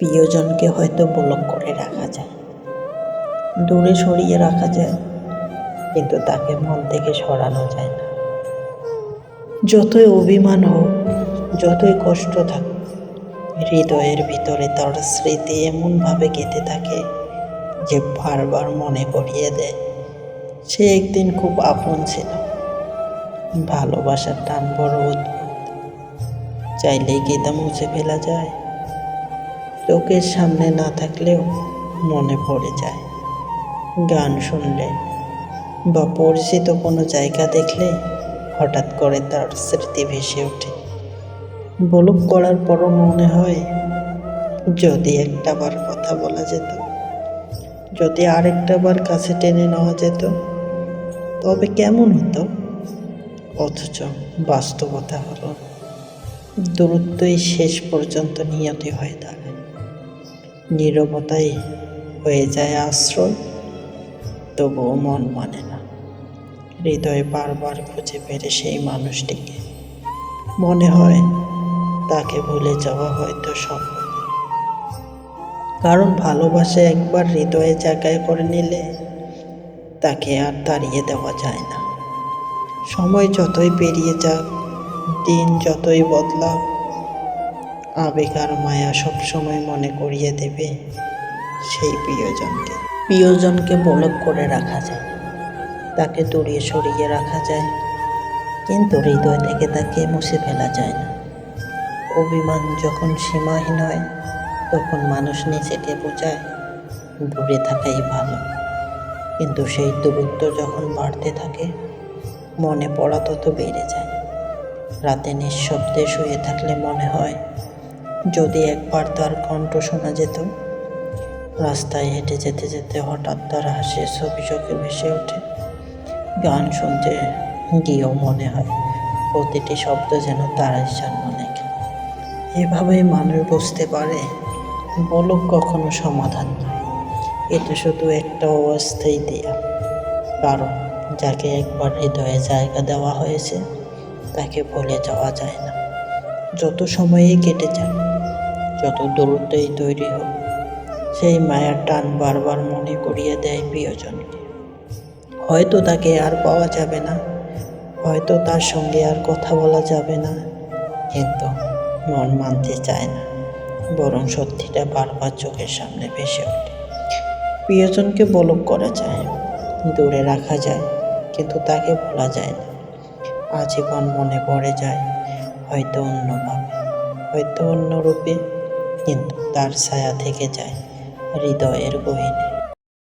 প্রিয়জনকে হয়তো ব্লক করে রাখা যায়, দূরে সরিয়ে রাখা যায়, কিন্তু তাকে মন থেকে সরানো যায় না। যতই অভিমান হোক, যতই কষ্ট থাকুক, হৃদয়ের ভিতরে তার স্মৃতি এমনভাবে গেঁথে থাকে যে বারবার মনে করিয়ে দেয় সে একদিন খুব আপন ছিল। ভালোবাসার টান বড় অদ্ভুত, চাইলেই কি তা মুছে ফেলা যায়? চোখের সামনে না থাকলেও মনে পড়ে যায়। গান শুনলে বা পরিচিত কোনো জায়গা দেখলে হঠাৎ করে তার স্মৃতি ভেসে ওঠে। ব্লক করার পরও মনে হয় যদি একটাবার কথা বলা যেত, যদি আরেকটাবার কাছে টেনে নেওয়া যেত, তবে কেমন হতো? অথচ বাস্তবতা হলো দূরত্বই শেষ পর্যন্ত নিয়তি হয়ে দাঁড়ায়। নীরবতাই হয়ে যায় আশ্রয়, তবুও মন মানে না। হৃদয়ে বারবার খুঁজে পেরে সেই মানুষটিকে মনে হয় তাকে ভুলে যাওয়া হয়তো সম্ভব, কারণ ভালোবাসা একবার হৃদয়ে জায়গায় করে নিলে তাকে আর তাড়িয়ে দেওয়া যায় না। সময় যতই পেরিয়ে যাক, দিন যতই বদলাক, আবেগ আর মায়া সবসময় মনে করিয়ে দেবে সেই প্রিয়জনকে ব্লক করে রাখা যায়, তাকে দূরে সরিয়ে রাখা যায়, কিন্তু হৃদয় থেকে তাকে মুছে ফেলা যায় না। অভিমান যখন সীমাহীন হয়, তখন মানুষ নিজেকে বোঝায় দূরে থাকাই ভালো, কিন্তু সেই দূরত্ব যখন বাড়তে থাকে, মনে পড়া তত বেড়ে যায়। রাতে নিঃশব্দে শুয়ে থাকলে মনে হয় যদি একবার তার কণ্ঠ শোনা যেত। রাস্তায় হেঁটে যেতে যেতে হঠাৎ তার হাসির ছবি চোখে ভেসে ওঠে। গান শুনতে গিয়েও মনে হয় প্রতিটি শব্দ যেন তারাই জন্ম লেখে। এভাবেই মানুষ বুঝতে পারে ব্লক কখনো সমাধান নয়, এটা শুধু একটা অস্থায়ী দেয়া। কারণ যাকে একবার হৃদয়ে জায়গা দেওয়া হয়েছে তাকে ভুলে যাওয়া যায় না। যত সময়ই কেটে যায়, যত দূরত্বই তৈরি হোক, সেই মায়ার টান বারবার মনে করিয়ে দেয় প্রিয়জনকে। হয়তো তাকে আর পাওয়া যাবে না, হয়তো তার সঙ্গে আর কথা বলা যাবে না, কিন্তু মন মানতে চায় না, বরং সত্যিটা বারবার চোখের সামনে ভেসে ওঠে। প্রিয়জনকে ব্লক করা যায়, দূরে রাখা যায়, কিন্তু তাকে ভোলা যায় না। আজীবন মনে পড়ে যায়, হয়তো অন্যভাবে, হয়তো অন্য রূপে, কিন্তু তার ছায়া থেকে যায় হৃদয়ের গহীনে।